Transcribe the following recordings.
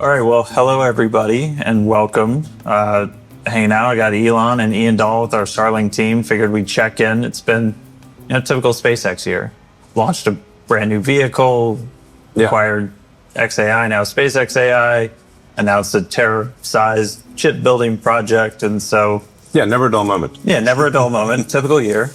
All right, well, hello everybody and welcome. Hanging out, I got Elon and Ian Dahl with our Starlink team. Figured we'd check in. It's been, typical SpaceX year. Launched a brand new vehicle, acquired XAI, now SpaceX AI, announced a Terra-sized chip building project, and so... Yeah, never a dull moment. Yeah, never a dull moment, typical year.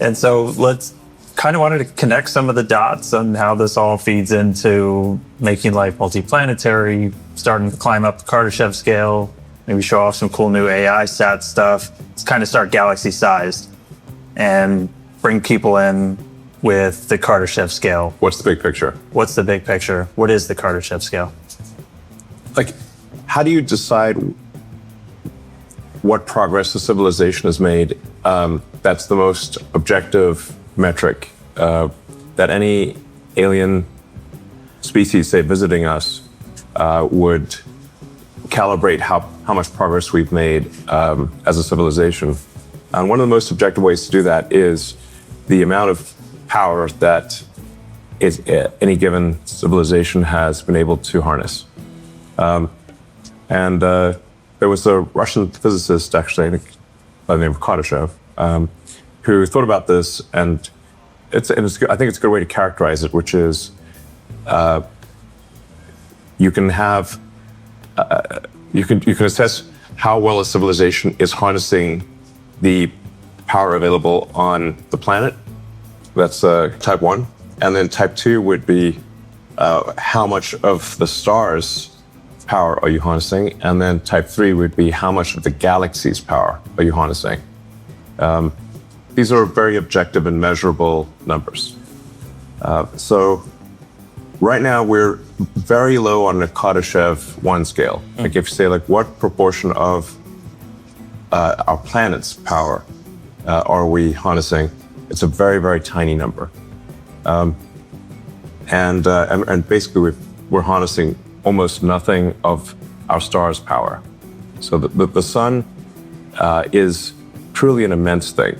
And so let's kind of wanted to connect some of the dots on how this all feeds into making life multiplanetary, starting to climb up the Kardashev scale, maybe show off some cool new AI sat stuff. Let's kind of start galaxy-sized and bring people in with the Kardashev scale. What's the big picture? What's the big picture? What is the Kardashev scale? Like, how do you decide what progress the civilization has made? That's the most objective metric that any alien species, say, visiting us, would calibrate how much progress we've made as a civilization. And one of the most objective ways to do that is the amount of power that any given civilization has been able to harness. There was a Russian physicist, actually, I think, by the name of Kardashev, who thought about this, and I think it's a good way to characterize it, which is you can assess how well a civilization is harnessing the power available on the planet. That's type 1. And then type 2 would be how much of the stars' power are you harnessing? And then type 3 would be how much of the galaxy's power are you harnessing? These are very objective and measurable numbers. So right now we're very low on the Kardashev 1 scale. Like if you say, like, what proportion of our planet's power are we harnessing? It's a very, very tiny number. And basically we're harnessing almost nothing of our star's power. So the sun is truly an immense thing.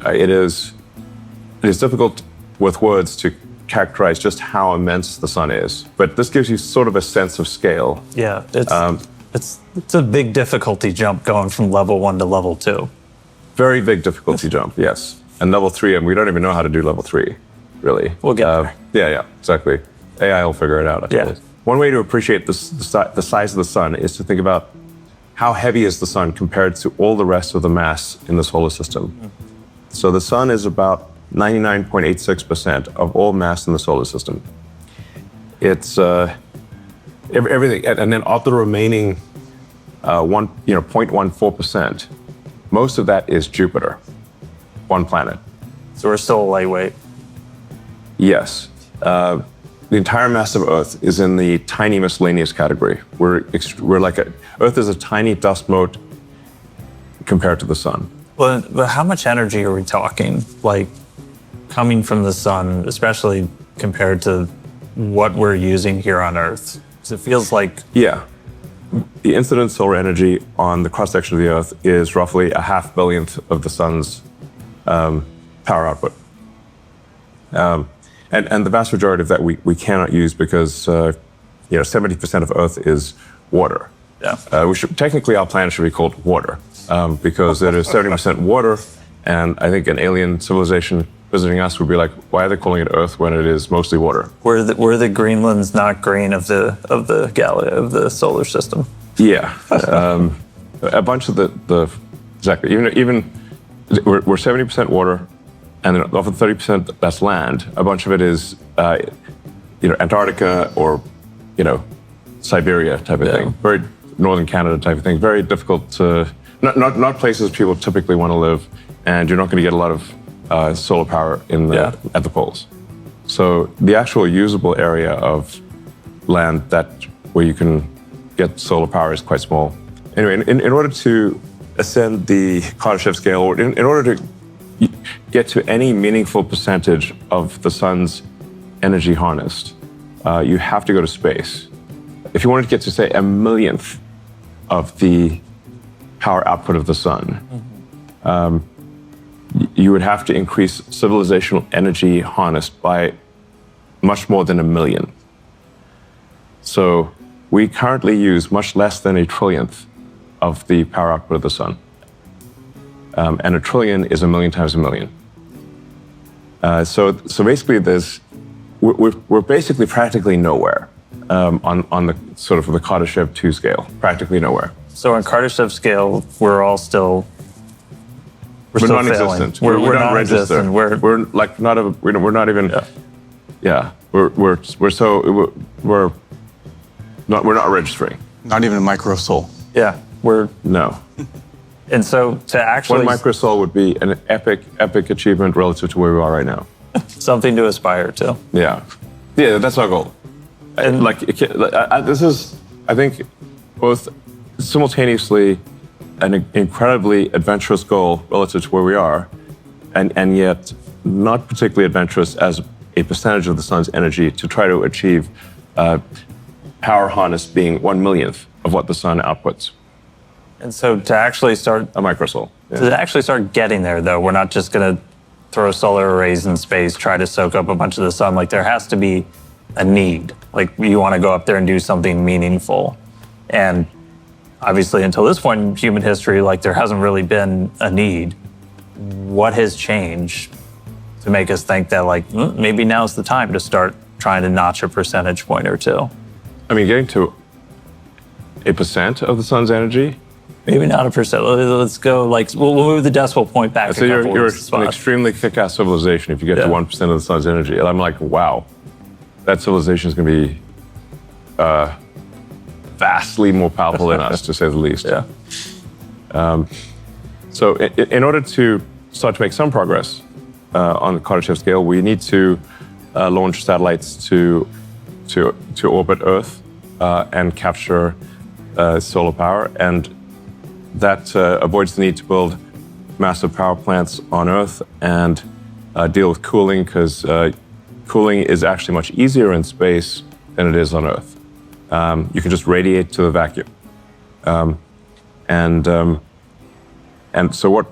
It is difficult with words to characterize just how immense the sun is, but this gives you sort of a sense of scale. Yeah, it's a big difficulty jump going from level 1 to level 2. Very big difficulty jump, yes. And level 3, and we don't even know how to do level 3, really. We'll get there. Yeah, exactly. AI will figure it out, I suppose. One way to appreciate the size of the sun is to think about how heavy is the sun compared to all the rest of the mass in the solar system. So the sun is about 99.86% of all mass in the solar system. It's everything, and then of the remaining 0.14%, most of that is Jupiter, one planet. So we're still lightweight. Yes. The entire mass of Earth is in the tiny miscellaneous category. We're like Earth is a tiny dust mote compared to the sun. But how much energy are we talking, like, coming from the sun, especially compared to what we're using here on Earth? Because it feels like... Yeah. The incident solar energy on the cross-section of the Earth is roughly a half billionth of the sun's power output. And the vast majority of that we cannot use because 70% of Earth is water. Yeah. Technically, our planet should be called water because it is 70% water, and I think an alien civilization visiting us would be like, why are they calling it Earth when it is mostly water? We're the Greenland's not green of the solar system. Yeah. A bunch of exactly, even we're 70% water. And then of the 30% that's land, a bunch of it is, Antarctica or, Siberia type of thing. Very northern Canada type of thing. Very difficult to, not places people typically want to live, and you're not going to get a lot of solar power at the poles. So the actual usable area of land where you can get solar power is quite small. Anyway, in order to ascend the Kardashev scale, or in order to get to any meaningful percentage of the sun's energy harnessed, you have to go to space. If you wanted to get to, say, a millionth of the power output of the sun, you would have to increase civilizational energy harnessed by much more than 1 million. So we currently use much less than a trillionth of the power output of the sun. And a trillion is a million times a million. So basically we're basically practically nowhere on the sort of the Kardashev 2 scale, practically nowhere. So on Kardashev scale, we're still non-existent. Failing. We're not non-existent. registered. We're like not a, we're not even. Yeah. We're not registering. Not even a microsol. Yeah. No. And so to actually... One microsol would be an epic achievement relative to where we are right now. Something to aspire to. Yeah. Yeah, that's our goal. And this is, I think, both simultaneously an incredibly adventurous goal relative to where we are, and yet not particularly adventurous as a percentage of the sun's energy to try to achieve power harness being 1/1,000,000th of what the sun outputs. And so to actually start... A microsol. Yeah. To actually start getting there, though, we're not just going to throw solar arrays in space, try to soak up a bunch of the sun. Like, there has to be a need. Like, you want to go up there and do something meaningful. And obviously, until this point in human history, like, there hasn't really been a need. What has changed to make us think that, like, maybe now's the time to start trying to notch a percentage point or two? I mean, getting to 1% of the sun's energy? Maybe not 1%. Let's go, like, we'll move the decimal point back. So you're an extremely kick-ass civilization if you get to 1% of the sun's energy. And I'm like, wow, that civilization is going to be vastly more powerful than us, to say the least. Yeah. So in order to start to make some progress on the Kardashev scale, we need to launch satellites to orbit Earth and capture solar power. And that avoids the need to build massive power plants on Earth and deal with cooling, because cooling is actually much easier in space than it is on Earth. You can just radiate to the vacuum. And so what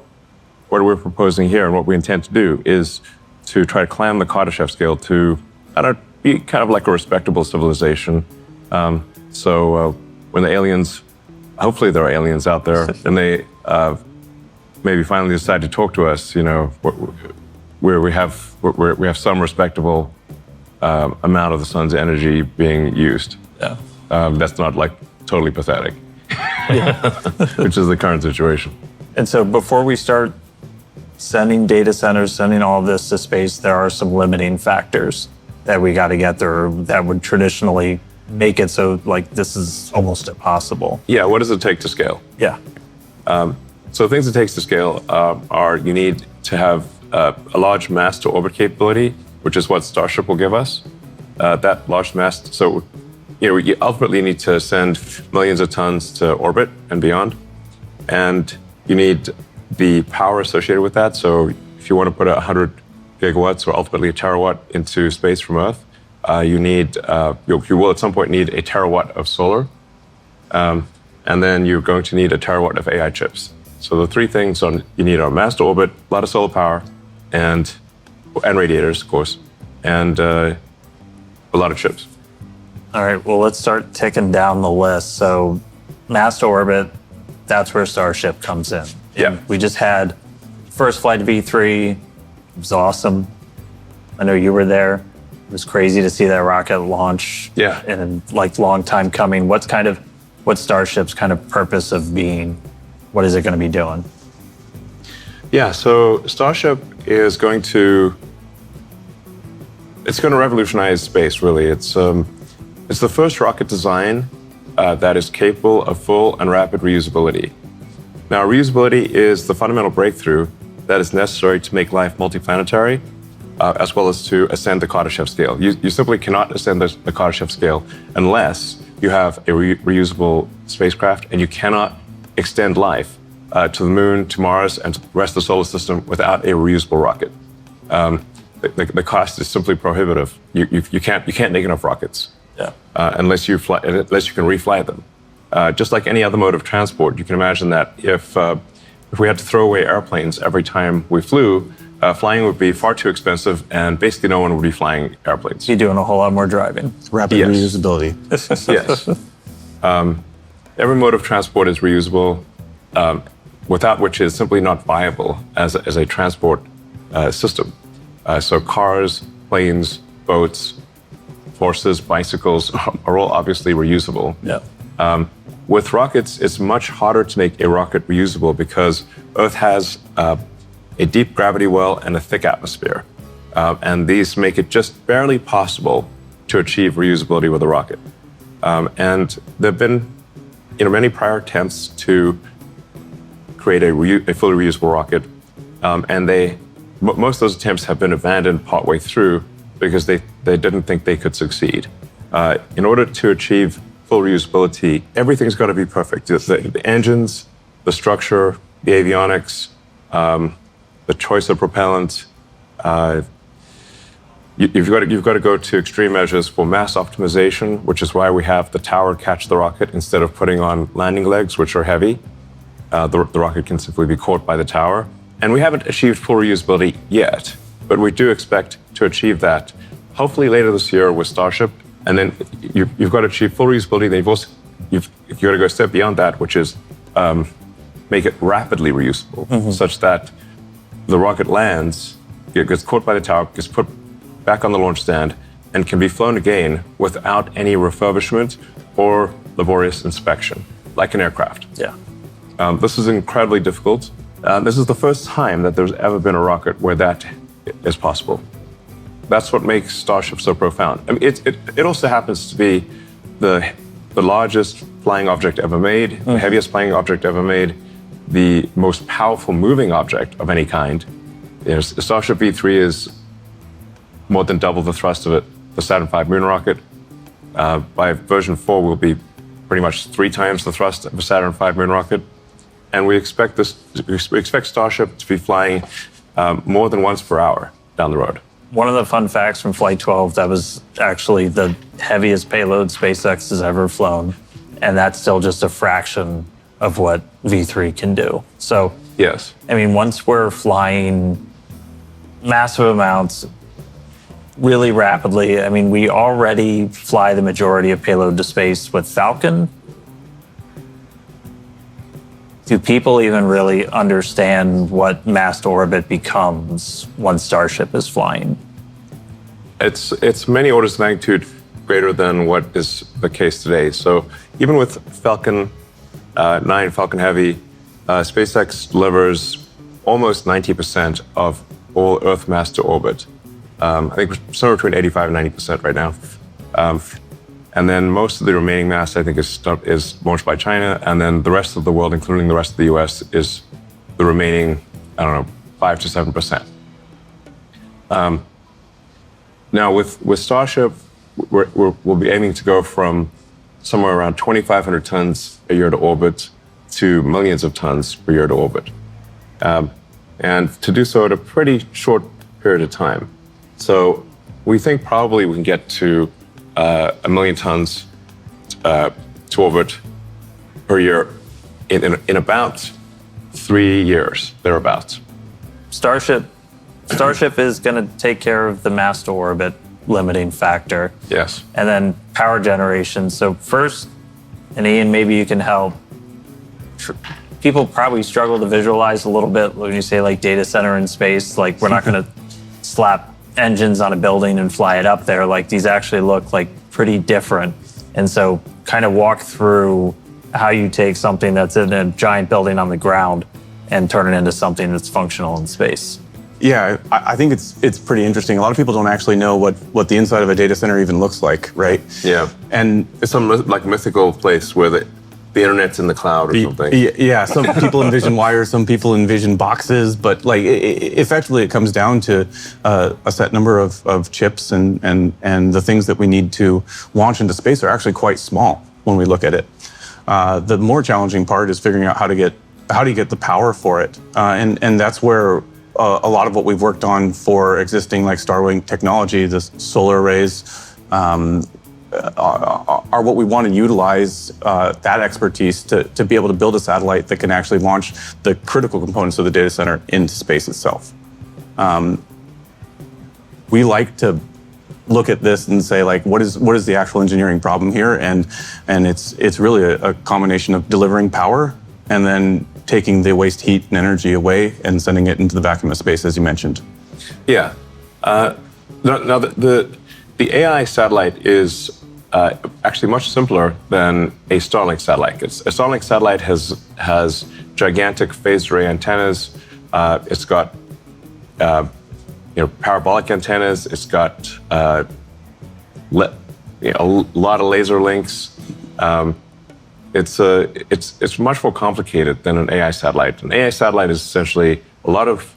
we're proposing here and what we intend to do is to try to climb the Kardashev scale to be kind of like a respectable civilization. So when the aliens, hopefully there are aliens out there, and they maybe finally decide to talk to us, you know, where we have some respectable amount of the sun's energy being used. Yeah. That's not like totally pathetic, which is the current situation. And so before we start sending data centers, sending all of this to space, there are some limiting factors that we got to get through that would traditionally make it so, like, this is almost impossible. Yeah, what does it take to scale? Yeah. So things it takes to scale are you need to have a large mass to orbit capability, which is what Starship will give us. That large mass, so you ultimately need to send millions of tons to orbit and beyond. And you need the power associated with that. So if you want to put 100 gigawatts or ultimately a terawatt into space from Earth, you will at some point need a terawatt of solar. And then you're going to need a terawatt of AI chips. So the three things you need are mass to orbit, a lot of solar power, and radiators, of course, and a lot of chips. All right, well, let's start ticking down the list. So mass to orbit, that's where Starship comes in. Yeah. We just had first flight to V3. It was awesome. I know you were there. It was crazy to see that rocket launch. Yeah. And like long time coming. What's Starship's kind of purpose of being? What is it going to be doing? Yeah, so Starship is going to revolutionize space, really. It's the first rocket design that is capable of full and rapid reusability. Now, reusability is the fundamental breakthrough that is necessary to make life multiplanetary, as well as to ascend the Kardashev scale. You simply cannot ascend the Kardashev scale unless you have a reusable spacecraft, and you cannot extend life to the moon, to Mars, and to the rest of the solar system without a reusable rocket. The cost is simply prohibitive. You can't make enough rockets. Yeah. Unless you can refly them. Just like any other mode of transport, you can imagine that if we had to throw away airplanes every time we flew, flying would be far too expensive, and basically no one would be flying airplanes. You're doing a whole lot more driving. Rapid reusability. Yes. Every mode of transport is reusable, without which is simply not viable as a transport system. So cars, planes, boats, horses, bicycles are all obviously reusable. Yeah. With rockets, it's much harder to make a rocket reusable because Earth has a deep gravity well and a thick atmosphere. And these make it just barely possible to achieve reusability with a rocket. And there have been many prior attempts to create a fully reusable rocket. And most of those attempts have been abandoned partway through because they didn't think they could succeed. In order to achieve full reusability, everything's got to be perfect. The engines, the structure, the avionics, the choice of propellant. You've got to go to extreme measures for mass optimization, which is why we have the tower catch the rocket instead of putting on landing legs, which are heavy. The rocket can simply be caught by the tower. And we haven't achieved full reusability yet, but we do expect to achieve that hopefully later this year with Starship. And then you've got to achieve full reusability. Then you've got to go a step beyond that, which is make it rapidly reusable, such that the rocket lands, it gets caught by the tower, gets put back on the launch stand, and can be flown again without any refurbishment or laborious inspection, like an aircraft. Yeah. This is incredibly difficult. This is the first time that there's ever been a rocket where that is possible. That's what makes Starship so profound. I mean, it also happens to be the largest flying object ever made, the heaviest flying object ever made, the most powerful moving object of any kind. Starship V3 is more than double the thrust of the Saturn V moon rocket. By version 4, we'll be pretty much 3 times the thrust of a Saturn V moon rocket. And we expect Starship to be flying more than once per hour down the road. One of the fun facts from Flight 12, that was actually the heaviest payload SpaceX has ever flown. And that's still just a fraction of what V3 can do. So, yes. I mean, once we're flying massive amounts really rapidly, I mean, we already fly the majority of payload to space with Falcon. Do people even really understand what mass to orbit becomes once Starship is flying? It's many orders of magnitude greater than what is the case today. So even with Falcon 9, Falcon Heavy, SpaceX delivers almost 90% of all Earth mass to orbit. I think we're somewhere between 85 and 90% right now. And then most of the remaining mass, I think, is launched by China. And then the rest of the world, including the rest of the US, is the remaining, 5 to 7%. Now, with Starship, we'll be aiming to go from somewhere around 2,500 tons a year to orbit to millions of tons per year to orbit. And to do so at a pretty short period of time. So we think probably we can get to 1 million tons to orbit per year in about 3 years, thereabouts. Starship is going to take care of the mass to orbit limiting factor. Yes. And then power generation. So first, and Ian, maybe you can help. People probably struggle to visualize a little bit when you say like data center in space. Like we're not going to slap engines on a building and fly it up there. Like these actually look like pretty different. And so kind of walk through how you take something that's in a giant building on the ground and turn it into something that's functional in space. Yeah, I think it's pretty interesting. A lot of people don't actually know what the inside of a data center even looks like, right? Yeah. And it's some like mythical place where the internet's in the cloud or something. Yeah, some people envision wires, some people envision boxes, but like effectively it comes down to a set number of chips and the things that we need to launch into space are actually quite small when we look at it. The more challenging part is figuring out how do you get the power for it, and that's where a lot of what we've worked on for existing like Starlink technology, the solar arrays, are what we want to utilize that expertise to be able to build a satellite that can actually launch the critical components of the data center into space itself. We like to look at this and say, like, what is the actual engineering problem here? And it's really a combination of delivering power and then taking the waste heat and energy away and sending it into the vacuum of space, as you mentioned. Yeah. Now the AI satellite is actually much simpler than a Starlink satellite. A Starlink satellite has gigantic phased array antennas. It's got parabolic antennas. It's got a lot of laser links. It's much more complicated than an AI satellite. An AI satellite is essentially a lot of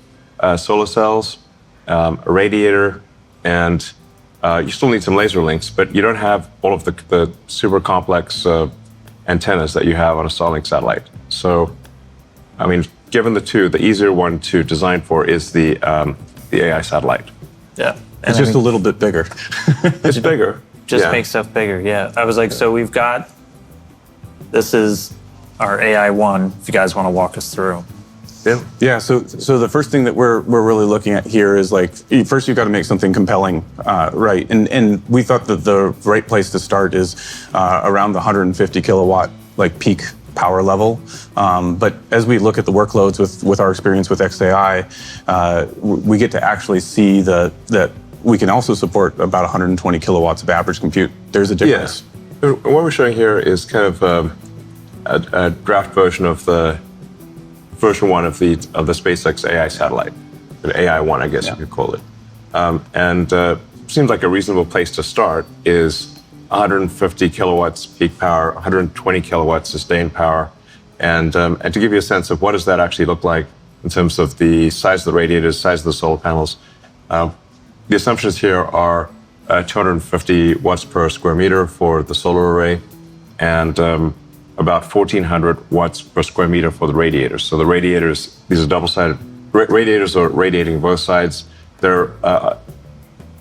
solar cells, a radiator, and you still need some laser links, but you don't have all of the super complex antennas that you have on a Starlink satellite. So, I mean, given the two, the easier one to design for is the AI satellite. Yeah. It's just a little bit bigger. It's bigger. Just make stuff bigger, yeah. I was like, so we've got, this is our AI one, if you guys want to walk us through. Yeah, so the first thing that we're really looking at here is, like, first you've got to make something compelling, right? And we thought that the right place to start is around the 150 kilowatt like peak power level. But as we look at the workloads with our experience with XAI, we get to actually see that we can also support about 120 kilowatts of average compute. There's a difference. Yeah. What we're showing here is kind of a draft version of the version 1 of the SpaceX AI satellite, the AI-1, I guess you could call it. And seems like a reasonable place to start is 150 kilowatts peak power, 120 kilowatts sustained power, and to give you a sense of what does that actually look like in terms of the size of the radiators, size of the solar panels. The assumptions here are 250 watts per square meter for the solar array, and about 1,400 watts per square meter for the radiators. So the radiators, these are double-sided. Radiators are radiating both sides. They're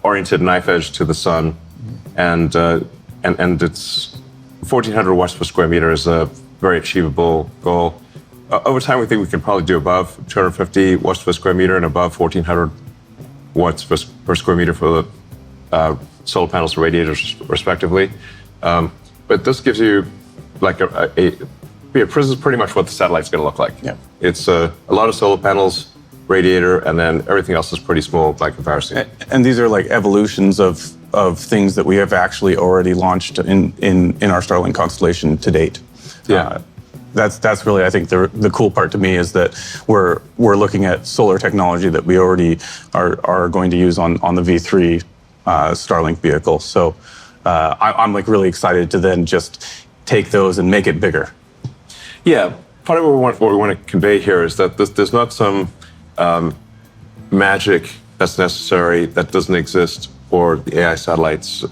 oriented knife edge to the sun, and it's 1,400 watts per square meter is a very achievable goal. Over time, we think we can probably do above 250 watts per square meter and above 1,400 watts per square meter for the solar panels and radiators, respectively. But this gives you like this is pretty much what the satellite's going to look like. Yeah. It's a lot of solar panels, radiator, and then everything else is pretty small by comparison. And these are like evolutions of things that we have actually already launched in our Starlink constellation to date. Yeah. That's really, I think, the cool part to me is that we're looking at solar technology that we already are going to use on the V3 Starlink vehicle. So I'm like really excited to then just take those and make it bigger. Yeah, part of what we want to convey here is that there's not some magic that's necessary that doesn't exist for the AI satellites.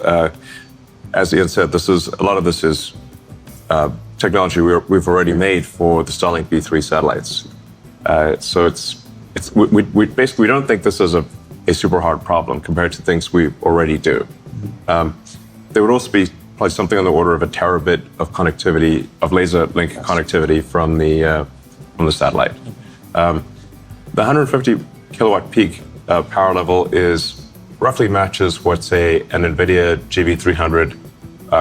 As Ian said, a lot of this is technology we've already made for the Starlink V3 satellites. So we basically don't think this is a super hard problem compared to things we already do. There would also be probably something on the order of a terabit of connectivity, of laser link connectivity from the satellite. The 150 kilowatt peak power level roughly matches what, say, an NVIDIA GB300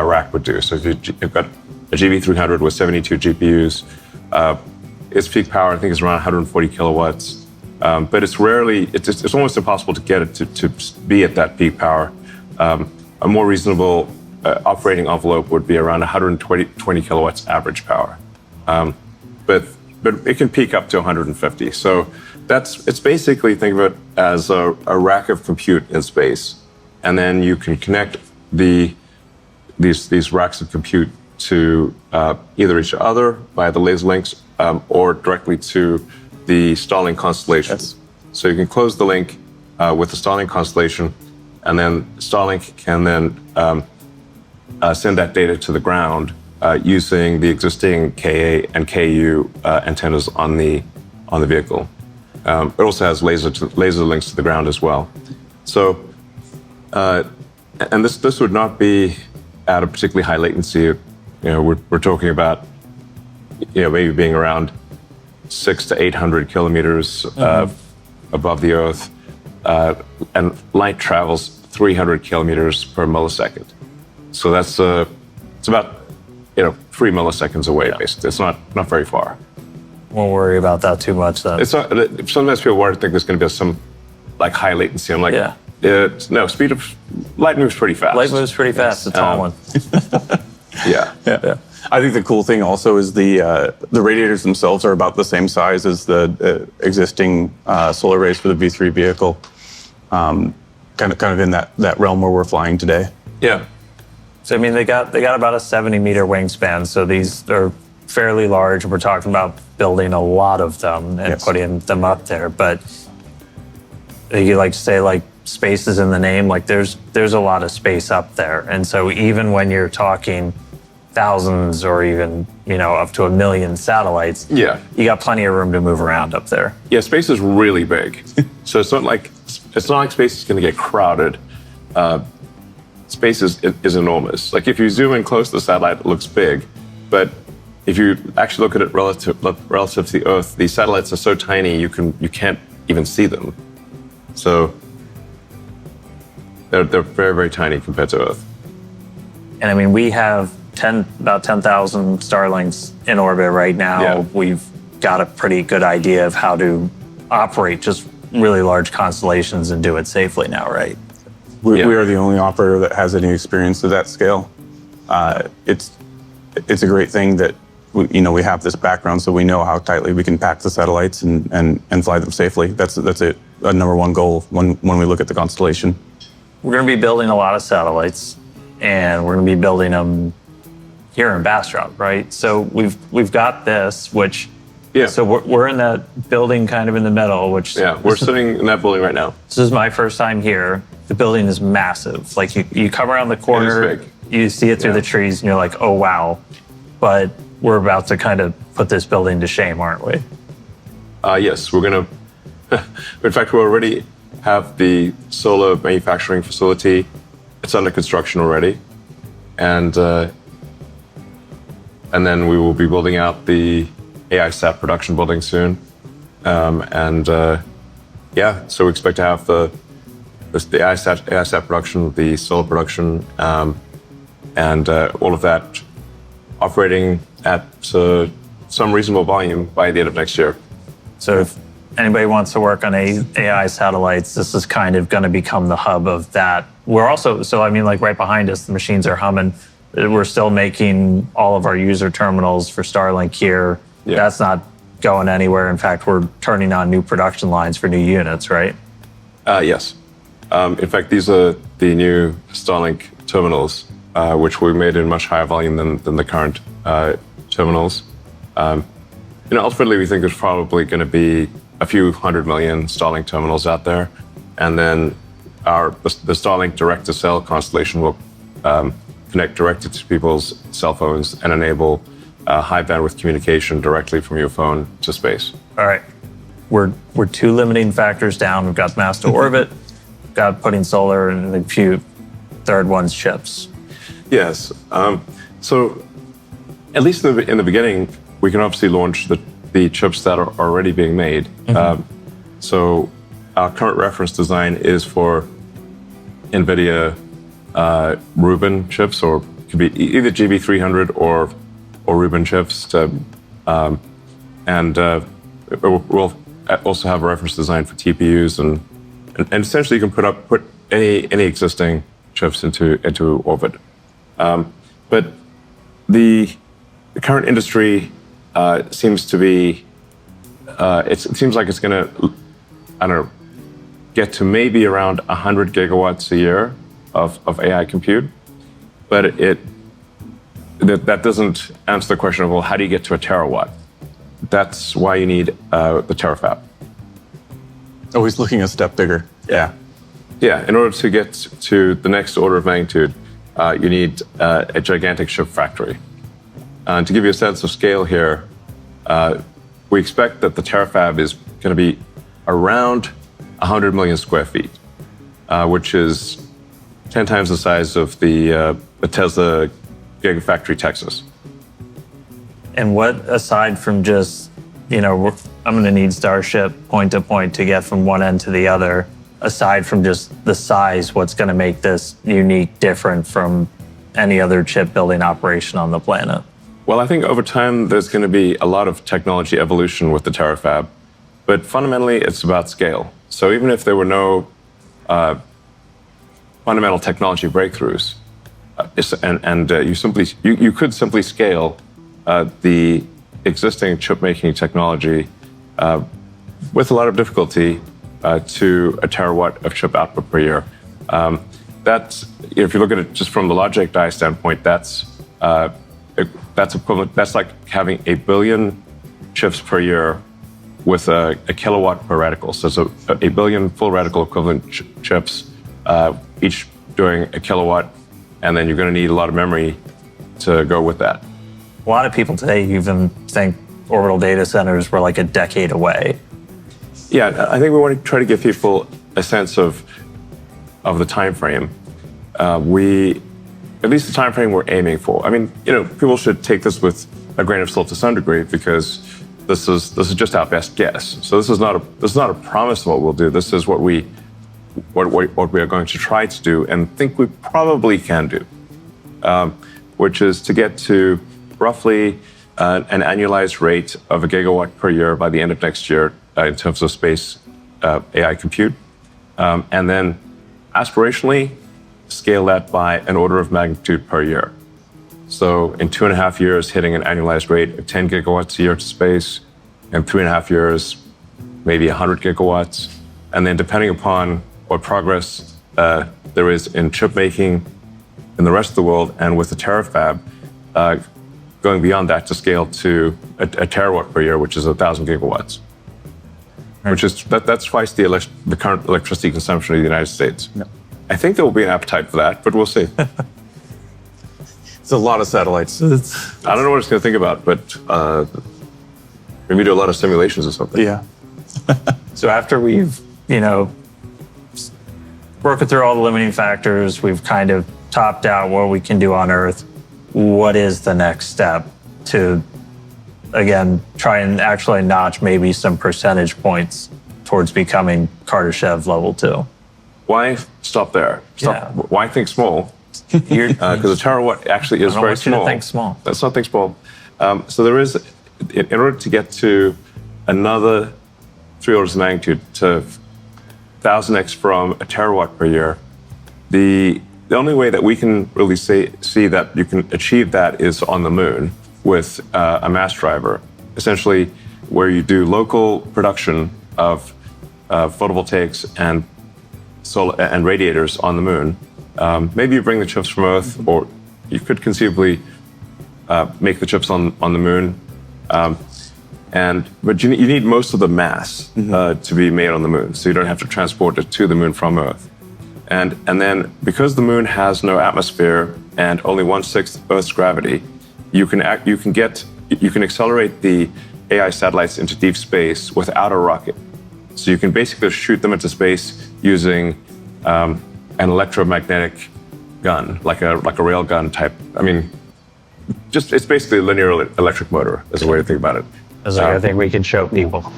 rack would do. So if you've got a GB300 with 72 GPUs, its peak power I think is around 140 kilowatts. But it's almost impossible to get it to be at that peak power. A more reasonable operating envelope would be around 120 kilowatts average power. But it can peak up to 150. So it's basically, think of it as a rack of compute in space. And then you can connect these racks of compute to either each other via the laser links or directly to the Starlink constellation. So you can close the link with the Starlink constellation, and then Starlink can then send that data to the ground using the existing Ka and Ku antennas on the vehicle. It also has laser links to the ground as well. So, and this would not be at a particularly high latency. We're talking about maybe being around 600 to 800 kilometers above the Earth, and light travels 300 kilometers per millisecond. So that's it's about 3 milliseconds away. Basically, it's not very far. Won't worry about that too much then. It's not. Sometimes people worry, think there's going to be some like high latency. I'm like, no, speed of light moves pretty fast. Light moves pretty fast. It's a tall one. Yeah. I think the cool thing also is the radiators themselves are about the same size as the existing solar arrays for the V3 vehicle. Kind of in that realm where we're flying today. Yeah. So I mean, they got about a 70-meter wingspan. So these are fairly large. We're talking about building a lot of them and putting them up there. But you like to say like space is in the name. Like there's a lot of space up there. And so even when you're talking thousands or even up to 1 million satellites, you got plenty of room to move around up there. Yeah, space is really big. So it's not like space is going to get crowded. Space is enormous. Like if you zoom in close to the satellite, it looks big, but if you actually look at it relative to the Earth, these satellites are so tiny you can't even see them. So they're very, very tiny compared to Earth. And I mean, we have about 10,000 Starlinks in orbit right now. Yeah. We've got a pretty good idea of how to operate just really large constellations and do it safely now, right? We are the only operator that has any experience of that scale. It's a great thing that we have this background, so we know how tightly we can pack the satellites and fly them safely. That's a number one goal when we look at the constellation. We're going to be building a lot of satellites, and we're going to be building them here in Bastrop, right? So we've got this, which so we're in that building kind of in the middle, which we're sitting in that building right now. This is my first time here. The building is massive. Like you come around the corner, you see it through the trees, and you're like, oh wow. But we're about to kind of put this building to shame, aren't we? Yes, we're going to. In fact, we already have the solar manufacturing facility. It's under construction already, and then we will be building out the AI SAP production building soon. So we expect to have the AI SAP production, the solar production, and all of that operating at some reasonable volume by the end of next year. So if anybody wants to work on AI satellites, this is kind of going to become the hub of that. We're also, so I mean, like right behind us, the machines are humming. We're still making all of our user terminals for Starlink here. Yeah. That's not going anywhere. In fact, we're turning on new production lines for new units, right? Yes. In fact, these are the new Starlink terminals, which we made in much higher volume than the current terminals. Ultimately, we think there's probably going to be a few 100 million Starlink terminals out there, and then the Starlink direct-to-cell constellation will connect directly to people's cell phones and enable high bandwidth communication directly from your phone to space. All right, we're 2 limiting factors down. We've got mass to orbit, we've got putting solar, and a few third one's chips. Yes. So at least in the beginning, we can obviously launch the chips that are already being made. Mm-hmm. So our current reference design is for NVIDIA Rubin chips, or it could be either GB300 or Rubin chips. And we'll also have a reference design for TPUs, and essentially you can put any existing chips into orbit. But the current industry seems to be, it seems like it's going to, get to maybe around 100 gigawatts a year of AI compute. But that doesn't answer the question of, well, how do you get to a terawatt? That's why you need the terafab. Always looking a step bigger. Yeah. Yeah, in order to get to the next order of magnitude, you need a gigantic chip factory. And to give you a sense of scale here, we expect that the terafab is going to be around 100 million square feet, which is 10 times the size of the Tesla Gigafactory Texas. And what, aside from just, I'm going to need Starship point to point to get from one end to the other, aside from just the size, what's going to make this unique, different from any other chip building operation on the planet? Well, I think over time, there's going to be a lot of technology evolution with the terafab, but fundamentally, it's about scale. So even if there were no fundamental technology breakthroughs, you could simply scale the existing chip-making technology with a lot of difficulty to a terawatt of chip output per year. That's, if you look at it just from the logic die standpoint, that's equivalent. That's like having 1 billion chips per year with a kilowatt per radical. So it's 1 billion full radical equivalent chips, each doing a kilowatt, and then you're going to need a lot of memory to go with that. A lot of people today even think orbital data centers were like a decade away. Yeah, I think we want to try to give people a sense of the time frame. At least the time frame we're aiming for. I mean, people should take this with a grain of salt to some degree, because this is just our best guess. So this is not a promise of what we'll do. This is what we are going to try to do and think we probably can do, which is to get to roughly an annualized rate of 1 gigawatt per year by the end of next year in terms of space AI compute, and then aspirationally scale that by an order of magnitude per year. So in 2.5 years, hitting an annualized rate of 10 gigawatts a year to space, in 3.5 years, maybe 100 gigawatts. And then depending upon what progress there is in chip making in the rest of the world and with the terafab, going beyond that to scale to a terawatt per year, which is 1,000 gigawatts, which is that's twice the current electricity consumption of the United States. Yep. I think there will be an appetite for that, but we'll see. It's a lot of satellites. I don't know what it's going to think about, but maybe do a lot of simulations or something. Yeah. So after we've, working through all the limiting factors, we've kind of topped out what we can do on Earth. What is the next step to, again, try and actually notch maybe some percentage points towards becoming Kardashev level 2? Why stop there? Yeah. Why think small? Because a terawatt actually is very small. I don't want you to think small. That's not think small. So there is, in order to get to another 3 orders of magnitude to 1,000x from a terawatt per year, the only way that we can really see that you can achieve that is on the moon with a mass driver, essentially where you do local production of photovoltaics and solar and radiators on the moon. Maybe you bring the chips from Earth, or you could conceivably make the chips on the moon. But you need most of the mass to be made on the moon, so you don't have to transport it to the moon from Earth. And then because the moon has no atmosphere and only 1/6 Earth's gravity, you can accelerate the AI satellites into deep space without a rocket. So you can basically shoot them into space using an electromagnetic gun, like a rail gun type. I mean, it's basically a linear electric motor is a way to think about it. I think we can show people.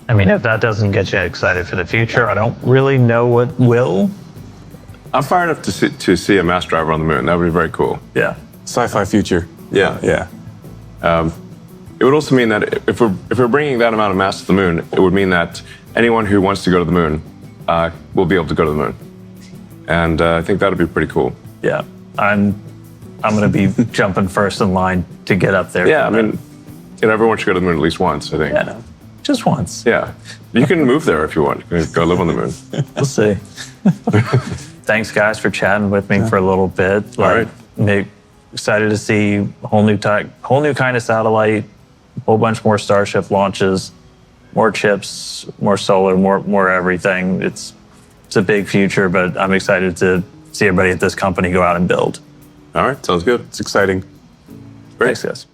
I mean, if that doesn't get you excited for the future, I don't really know what will. I'm fired up to see a mass driver on the moon. That would be very cool. Yeah. Sci-fi future. Yeah. Yeah. It would also mean that if we're bringing that amount of mass to the moon, it would mean that anyone who wants to go to the moon will be able to go to the moon. And I think that would be pretty cool. Yeah. I'm going to be jumping first in line to get up there. Yeah, I mean, everyone should go to the moon at least once, I think. Yeah. Just once. Yeah. You can move there if you want. You can go live on the moon. We'll see. Thanks, guys, for chatting with me for a little bit. All right. Excited to see a whole new kind of satellite, a whole bunch more Starship launches, more chips, more solar, more everything. It's a big future, but I'm excited to see everybody at this company go out and build. All right, sounds good. It's exciting. Great. Thanks, guys.